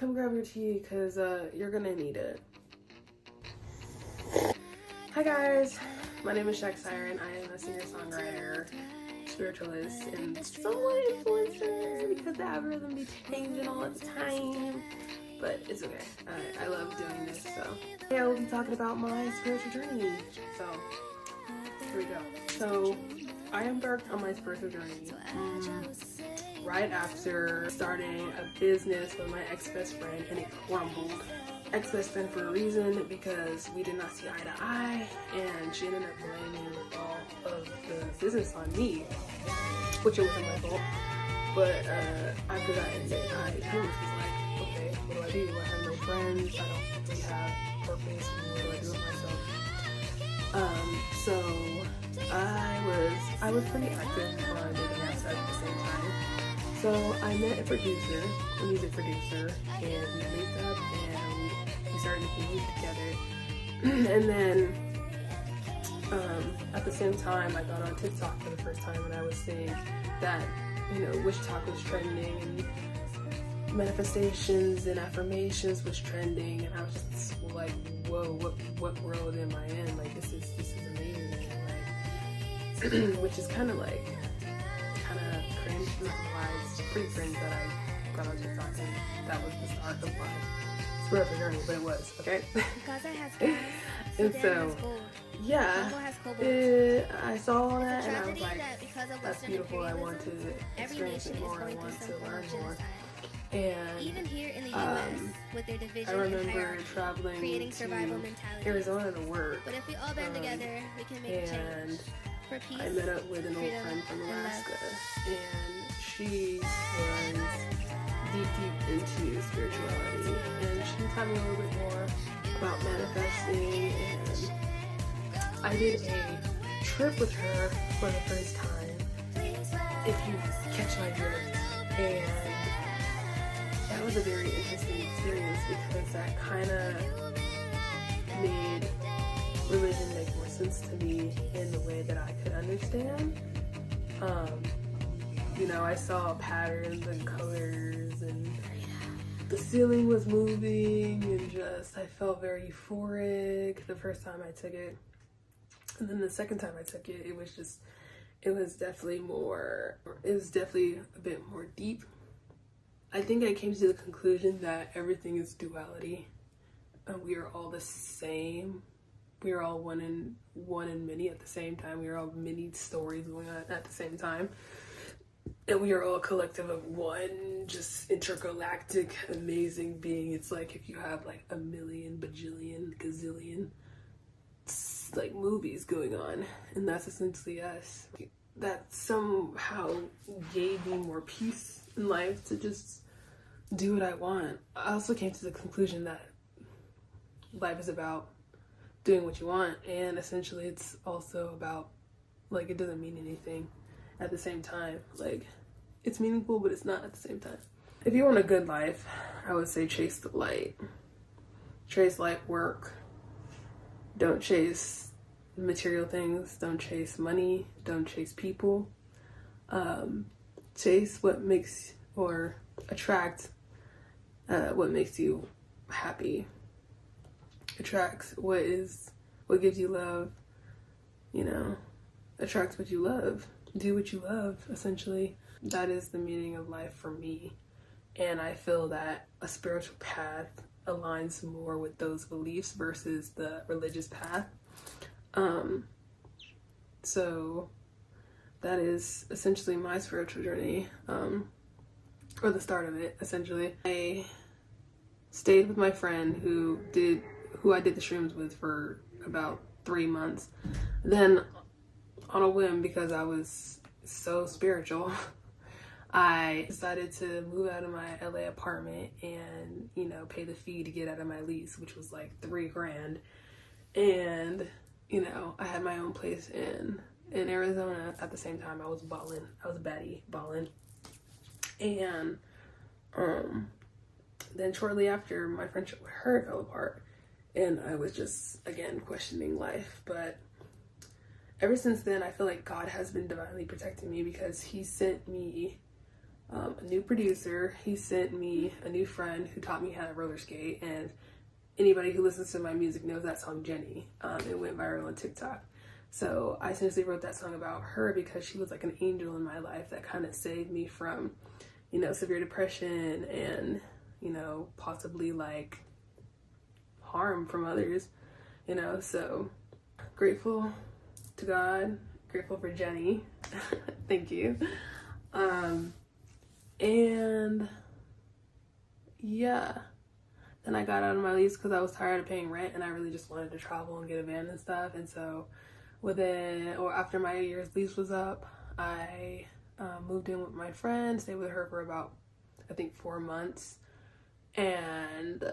come grab your tea because you're gonna need it. Hi guys, my name is Shaksyrn. I am a singer-songwriter, spiritualist, and somewhat influencer because the algorithm be changing all the time. But it's okay. I love doing this. So yeah, we'll be talking about my spiritual journey. So here we go. So I embarked on my spiritual journey right after starting a business with my ex-best friend, and it crumbled. Ex-best friend for a reason, because we did not see eye to eye, and she ended up blaming all of the business on me, which it wasn't my fault. But after that ended, I pretty much was like, okay, what do? I have no friends, I don't really have purpose, what do I do with myself? So I was pretty active on dating apps at the same time. So I met a producer, a music producer, and we linked up and we started making music together. And then at the same time, I got on TikTok for the first time, and I was seeing that, you know, witch talk was trending and manifestations and affirmations was trending, and I was just like, whoa, what world am I in? Like, this is amazing. Like, which is kind of cringe, not gonna lie, it's pretty cringe that I got on TikTok and that was the start of my spiritual journey, but it was, okay? And so, yeah, I saw that and I was like, that's beautiful, I want to experience it more, I want to learn more. And I remember traveling to Arizona to work, and I met up with an old friend from Alaska, and she was deep into spirituality, and she taught me a little bit more about manifesting, and I did a trip with her for the first time, if you catch my drift, and that was a very interesting experience because that kind of made religion make more sense to me in the way that I could understand. You know, I saw patterns and colors, and the ceiling was moving, and just I felt very euphoric the first time I took it, and then the second time I took it, it was definitely a bit more deep. I think I came to the conclusion that everything is duality, and we are all the same. We are all one and many at the same time. We are all many stories going on at the same time. And we are all a collective of one just intergalactic amazing being. It's like if you have like a million, bajillion, gazillion like movies going on, and that's essentially us. That somehow gave me more peace in life to just do what I want. I also came to the conclusion that life is about doing what you want, and essentially it's also about, like, it doesn't mean anything at the same time. Like, it's meaningful, but it's not at the same time. If you want a good life, I would say chase the light. Chase light work. Don't chase material things. Don't chase money. Don't chase people. Chase what makes, or attract what makes you happy. Attracts what gives you love, you know, attracts what you love. Do what you love, essentially. That is the meaning of life for me. And I feel that a spiritual path aligns more with those beliefs versus the religious path. So that is essentially my spiritual journey, or the start of it, essentially. I stayed with my friend who I did the shrooms with for about 3 months. Then, on a whim, because I was so spiritual, I decided to move out of my LA apartment and, you know, pay the fee to get out of my lease, which was like $3,000. And, you know, I had my own place in Arizona at the same time. I was balling. I was a baddie balling. And then shortly after, my friendship with her fell apart, and I was just, again, questioning life. But ever since then, I feel like God has been divinely protecting me, because he sent me a new producer. He sent me a new friend who taught me how to roller skate, and anybody who listens to my music knows that song Jenny. It went viral on TikTok. So I essentially wrote that song about her because she was like an angel in my life that kind of saved me from, you know, severe depression and, you know, possibly like harm from others, you know. So grateful to God, grateful for Jenny. Thank you. And yeah, then I got out of my lease because I was tired of paying rent and I really just wanted to travel and get a van and stuff. And so after my year's lease was up, I moved in with my friend, stayed with her for about, I think, 4 months. And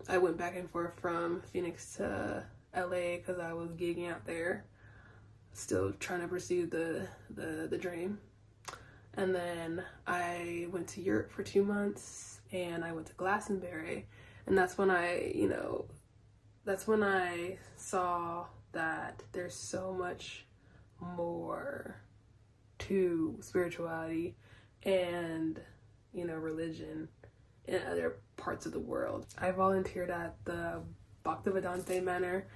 I went back and forth from Phoenix to LA because I was gigging out there, still trying to pursue the dream. And then I went to Europe for 2 months, and I went to Glastonbury, and that's when I saw that there's so much more to spirituality and, you know, religion in other parts of the world. I volunteered at the Bhaktivedanta Manor,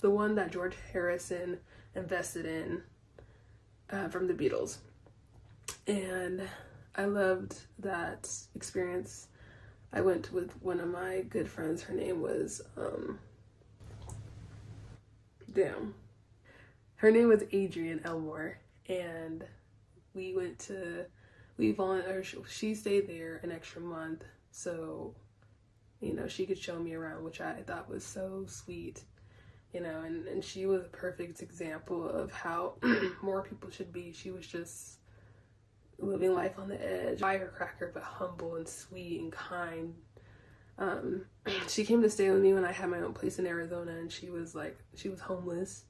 the one that George Harrison invested in from the Beatles. And I loved that experience. I went with one of my good friends. Her name was, her name was Adrienne Elmore. And she stayed there an extra month. So, you know, she could show me around, which I thought was so sweet. You know, and she was a perfect example of how more people should be. She was just living life on the edge, firecracker, but humble and sweet and kind. She came to stay with me when I had my own place in Arizona, and she was homeless,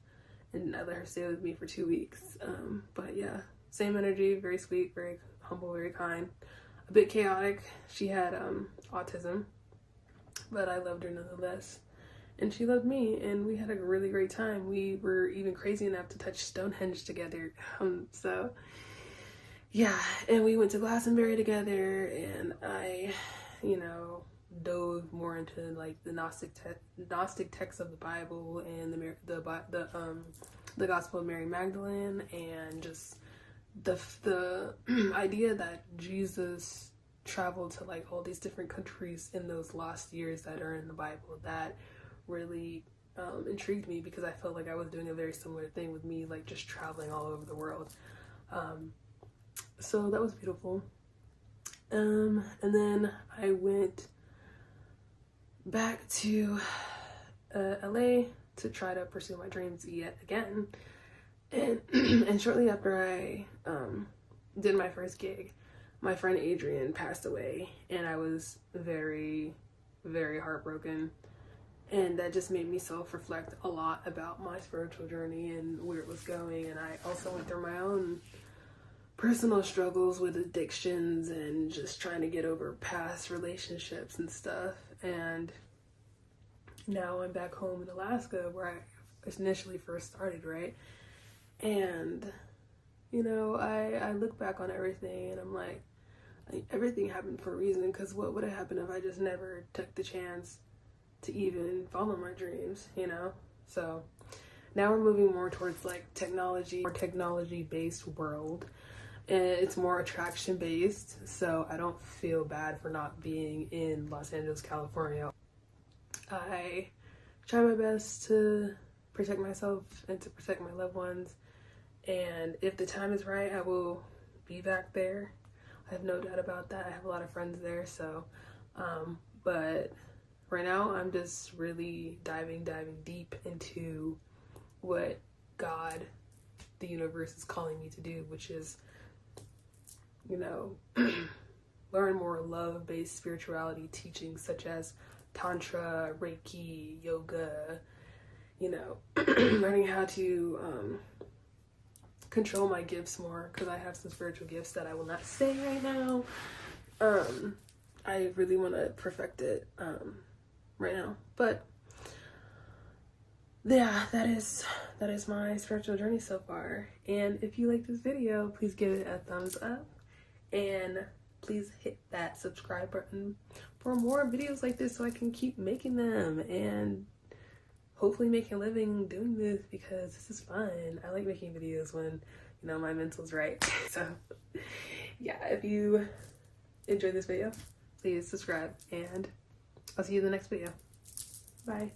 and I let her stay with me for 2 weeks. But yeah, same energy, very sweet, very humble, very kind, a bit chaotic. She had autism, but I loved her nonetheless, and she loved me, and we had a really great time. We were even crazy enough to touch Stonehenge together. So yeah, and we went to Glastonbury together, and I, you know, dove more into like the Gnostic texts of the Bible and the Gospel of Mary Magdalene, and just the idea that Jesus traveled to like all these different countries in those lost years that are in the Bible. That really intrigued me because I felt like I was doing a very similar thing with me, like just traveling all over the world. So that was beautiful. And then I went back to LA to try to pursue my dreams yet again. And shortly after I did my first gig, my friend Adrienne passed away, and I was very, very heartbroken. And that just made me self-reflect a lot about my spiritual journey and where it was going. And I also went through my own personal struggles with addictions and just trying to get over past relationships and stuff. And now I'm back home in Alaska where I initially first started, right? And, you know, I look back on everything and I'm like everything happened for a reason, because what would have happened if I just never took the chance to even follow my dreams, you know? So now we're moving more towards like technology-based world. And it's more attraction based, so I don't feel bad for not being in Los Angeles, California. I try my best to protect myself and to protect my loved ones, and if the time is right, I will be back there. I have no doubt about that. I have a lot of friends there, so but right now I'm just really diving deep into what God, the universe, is calling me to do, which is, you know, learn more love-based spirituality teachings such as Tantra, Reiki, yoga, you know, learning how to control my gifts more, because I have some spiritual gifts that I will not say right now. I really want to perfect it right now. But yeah, that is my spiritual journey so far. And if you like this video, please give it a thumbs up. And please hit that subscribe button for more videos like this so I can keep making them and hopefully making a living doing this, because this is fun. I like making videos when, you know, my mental's right. So yeah, if you enjoyed this video, please subscribe and I'll see you in the next video. Bye.